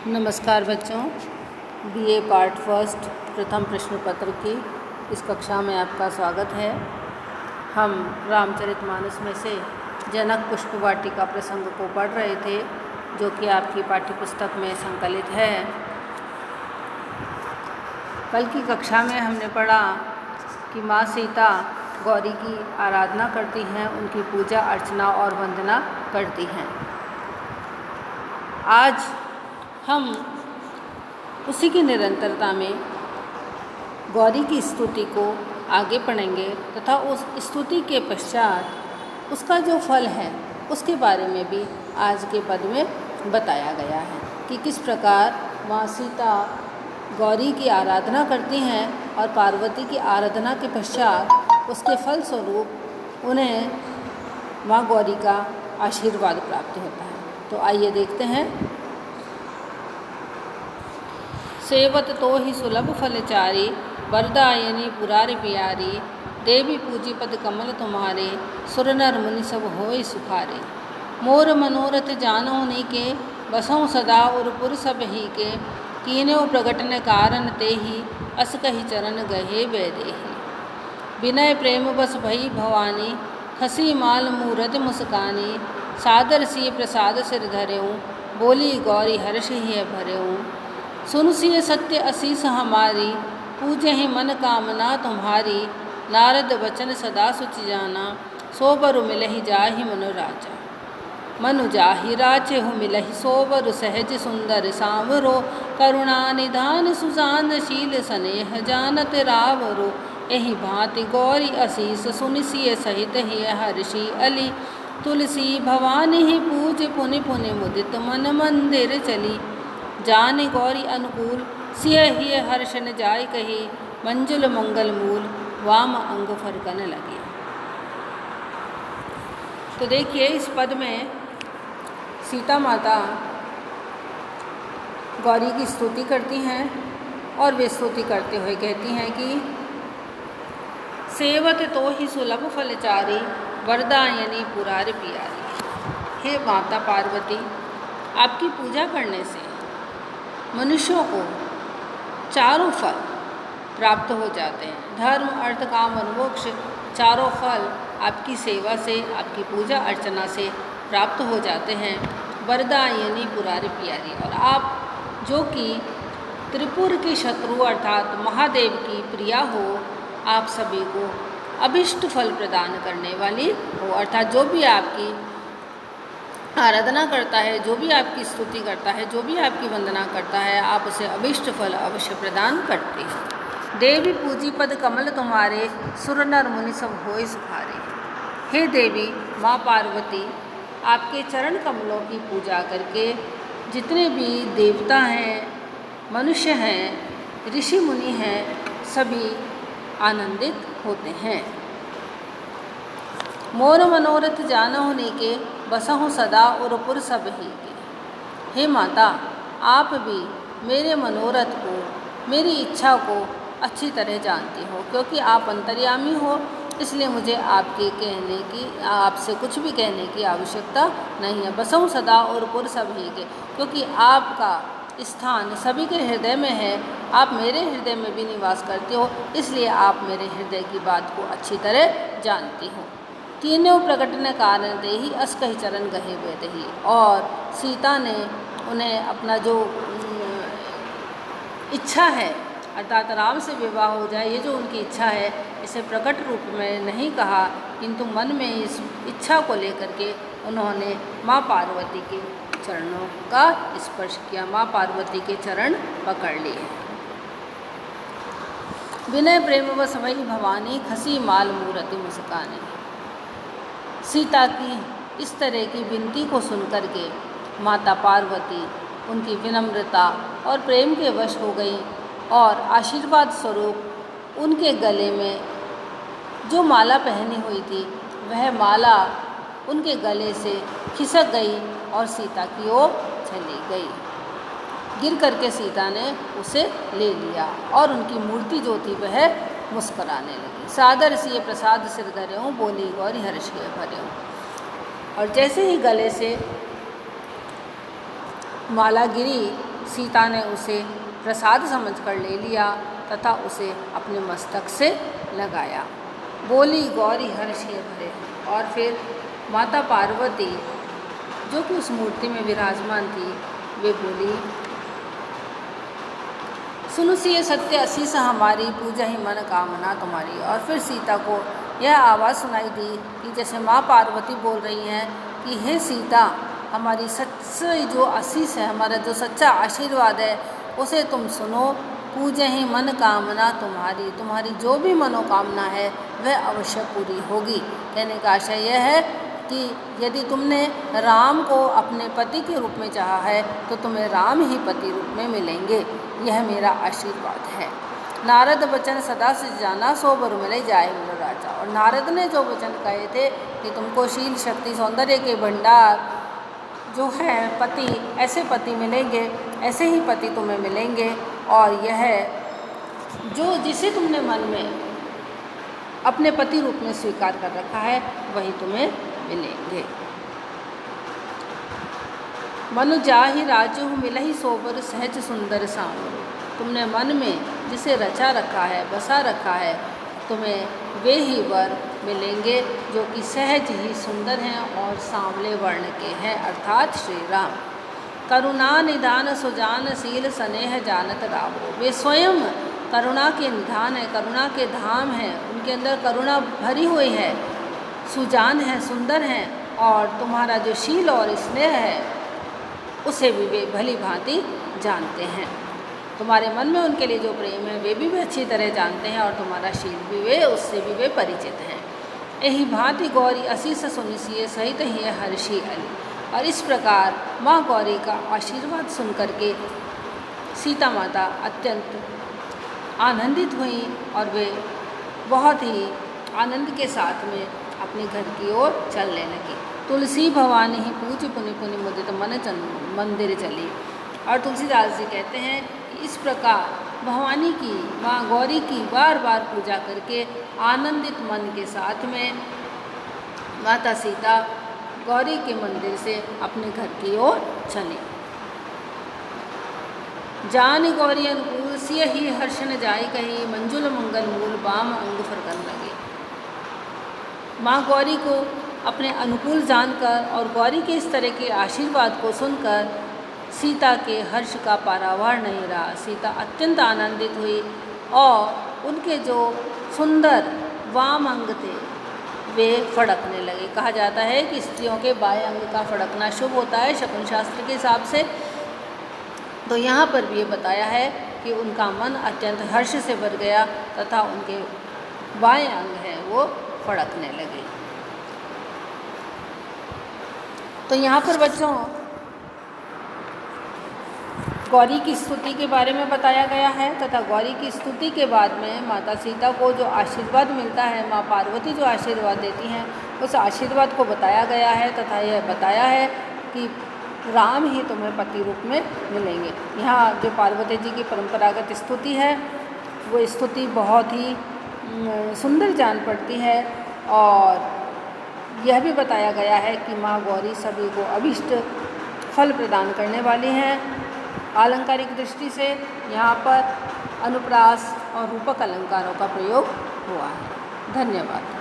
नमस्कार बच्चों, BA part first प्रथम प्रश्न पत्र की इस कक्षा में आपका स्वागत है। हम रामचरितमानस में से जनक पुष्प वाटिका प्रसंग को पढ़ रहे थे, जो कि आपकी पाठ्यपुस्तक में संकलित है। कल की कक्षा में हमने पढ़ा कि माँ सीता गौरी की आराधना करती हैं, उनकी पूजा अर्चना और वंदना करती हैं। आज हम उसी की निरंतरता में गौरी की स्तुति को आगे पढ़ेंगे तथा उस स्तुति के पश्चात उसका जो फल है उसके बारे में भी आज के पद में बताया गया है कि किस प्रकार माँ सीता गौरी की आराधना करती हैं और पार्वती की आराधना के पश्चात उसके फल स्वरूप उन्हें माँ गौरी का आशीर्वाद प्राप्त होता है। तो आइए देखते हैं। सेवत तो ही सुलभ फलचारी, वरदायनी पुरारी प्यारी, देवी पूजी पद कमल तुम्हारे, सुर नर मुनि सब होय सुखारे। मोर मनोरथ जानो नीके, बसों सदा उरपुर सब ही के, कीन्यो प्रगटन कारण ते ही, अस कही चरण गहे वैदेही। विनय प्रेम बस भई भवानी, खसी माल मूरत मुस्कानी, सादर सी प्रसाद सिर धर्यूं, बोली गौरी हर्ष ही भर्यूं। सुन सिय सत्य असीस हमारी, पूजे ही मन कामना तुम्हारी, नारद वचन सदा सुचि जाना, सोबरु मिलहि जाहि मनु राजा। मनु जाहि राचे हु मिलहि सोबरु सहज सुंदर सांवरो, करुणा निधान सुजान शील स्नेह जानत रावरो। एहि भांति गौरी असीस सुनि सिय सहित ही हर्षि अली, तुलसी भवानी ही पूज पुनि पुनि मुदित मन मंदिर चली। जान गौरी अनुकूल सिय ही हर्षन जाय कही, मंजुल मंगल मूल वाम अंग फरकन लगे। तो देखिए, इस पद में सीता माता गौरी की स्तुति करती हैं और वे स्तुति करते हुए कहती हैं कि सेवत तो ही सुलभ फलचारी, वरदायनी पुरारी प्यारी। हे माता पार्वती, आपकी पूजा करने से मनुष्यों को चारों फल प्राप्त हो जाते हैं। धर्म अर्थ काम और मोक्ष चारों फल आपकी सेवा से, आपकी पूजा अर्चना से प्राप्त हो जाते हैं। वरदायनी पुरारी प्यारी, और आप जो कि त्रिपुर के शत्रु अर्थात महादेव की प्रिया हो, आप सभी को अभिष्ट फल प्रदान करने वाली हो। अर्थात जो भी आपकी आराधना करता है, जो भी आपकी स्तुति करता है, जो भी आपकी वंदना करता है, आप उसे अभिष्ट फल अवश्य प्रदान करते हैं। देवी पूजी पद कमल तुम्हारे, सुर नर मुनि सब होय सुखारे। हे देवी माँ पार्वती, आपके चरण कमलों की पूजा करके जितने भी देवता हैं, मनुष्य हैं, ऋषि मुनि हैं, सभी आनंदित होते हैं। मोर मनोरथ जानहु नीके, बसहु सदा उरपुर सब ही के। हे माता, आप भी मेरे मनोरथ को, मेरी इच्छा को अच्छी तरह जानती हो, क्योंकि आप अंतर्यामी हो, इसलिए मुझे आपसे कुछ भी कहने की आवश्यकता नहीं है। बसहु सदा उरपुर सब ही के, क्योंकि आपका स्थान सभी के हृदय में है, आप मेरे हृदय में भी निवास करते हो, इसलिए आप मेरे हृदय की बात को अच्छी तरह जानती हो। तीनों प्रकटन कारण देही, अस कही चरण गहे वेदही। और सीता ने उन्हें अपना जो इच्छा है, अर्थात राम से विवाह हो जाए, ये जो उनकी इच्छा है, इसे प्रकट रूप में नहीं कहा, किंतु मन में इस इच्छा को लेकर के उन्होंने माँ पार्वती के चरणों का स्पर्श किया, माँ पार्वती के चरण पकड़ लिए। विनय प्रेम बस भई भवानी, खसी माल मूरति मुस्कानी। सीता की इस तरह की विनती को सुनकर के माता पार्वती उनकी विनम्रता और प्रेम के वश हो गई, और आशीर्वाद स्वरूप उनके गले में जो माला पहनी हुई थी, वह माला उनके गले से खिसक गई और सीता की ओर चली गई। गिर करके सीता ने उसे ले लिया और उनकी मूर्ति जो थी वह मुस्कुराने लगी। सादर सिय प्रसाद सिर धर्यूं, बोली गौरी हर्ष ही भर्यूं। और जैसे ही गले से माला गिरी सीता ने उसे प्रसाद समझकर ले लिया तथा उसे अपने मस्तक से लगाया। बोली गौरी हर्षे भरे। और फिर माता पार्वती जो कि उस मूर्ति में विराजमान थी वे बोली, सुनो सिय सत्य असीस हमारी, पूजा ही मन कामना तुम्हारी। और फिर सीता को यह आवाज़ सुनाई दी कि जैसे माँ पार्वती बोल रही हैं कि हे सीता, हमारी सच्ची जो आशीष है, हमारा जो सच्चा आशीर्वाद है उसे तुम सुनो। पूजा ही मन कामना तुम्हारी, तुम्हारी जो भी मनोकामना है वह अवश्य पूरी होगी। कहने का आशय यह है कि यदि तुमने राम को अपने पति के रूप में चाहा है तो तुम्हें राम ही पति रूप में मिलेंगे। यह मेरा आशीर्वाद है। नारद वचन सदा से जाना, सो बर मिले जाए मिलो राजा। और नारद ने जो वचन कहे थे कि तुमको शील शक्ति सौंदर्य के भंडार जो है पति, ऐसे पति मिलेंगे, ऐसे ही पति तुम्हें मिलेंगे। और यह जो जिसे तुमने मन में अपने पति रूप में स्वीकार कर रखा है वही तुम्हें मिलेंगे। मनु जाहि राजु मिलहि सोबर, सहज सुंदर सांवरो। तुमने मन में जिसे रचा रखा है, बसा रखा है, तुम्हें वे ही वर मिलेंगे जो कि सहज ही सुंदर हैं और सांवले वर्ण के हैं, अर्थात श्री राम। करुणा निधान सुजान शील स्नेह जानत रावो। वे स्वयं करुणा के निधान है, करुणा के धाम हैं, उनके अंदर करुणा भरी हुई है, सुजान है, सुंदर हैं। और तुम्हारा जो शील और स्नेह है उसे भी वे भली भांति जानते हैं। तुम्हारे मन में उनके लिए जो प्रेम है वे भी अच्छी तरह जानते हैं और तुम्हारा शील भी वे उससे भी वे परिचित हैं। यही भांति गौरी असीस सुनिसिए सहित ही है हर्षी अली। और इस प्रकार माँ गौरी का आशीर्वाद सुन करके सीता माता अत्यंत आनंदित हुई और वे बहुत ही आनंद के साथ में अपने घर की ओर चलने लगी। तुलसी भवानी ही पूज पुनि पुनि मुदित मन मंदिर चली। और तुलसीदास जी कहते हैं कि इस प्रकार भवानी की, माँ गौरी की बार बार पूजा करके आनंदित मन के साथ में माता सीता गौरी के मंदिर से अपने घर की ओर चली। जान गौरी अनुकूल सिय ही हर्षन जाय कही, मंजुल मंगल मूल बाम अंग फरकन लगे। माँ गौरी को अपने अनुकूल जानकर और गौरी के इस तरह के आशीर्वाद को सुनकर सीता के हर्ष का पारावार नहीं रहा। सीता अत्यंत आनंदित हुई और उनके जो सुंदर वाम अंग थे वे फड़कने लगे। कहा जाता है कि स्त्रियों के बाएं अंग का फड़कना शुभ होता है शकुन शास्त्र के हिसाब से। तो यहाँ पर भी ये बताया है कि उनका मन अत्यंत हर्ष से भर गया तथा उनके बाएं अंग हैं वो फड़कने लगे। तो यहाँ पर बच्चों गौरी की स्तुति के बारे में बताया गया है तथा गौरी की स्तुति के बाद में माता सीता को जो आशीर्वाद मिलता है, माँ पार्वती जो आशीर्वाद देती हैं उस आशीर्वाद को बताया गया है तथा यह बताया है कि राम ही तुम्हें पति रूप में मिलेंगे। यहाँ जो पार्वती जी की परंपरागत स्तुति है वो स्तुति बहुत ही सुंदर जान पड़ती है। और यह भी बताया गया है कि माँ गौरी सभी को अभिष्ट फल प्रदान करने वाली हैं। आलंकारिक दृष्टि से यहाँ पर अनुप्रास और रूपक अलंकारों का प्रयोग हुआ है। धन्यवाद।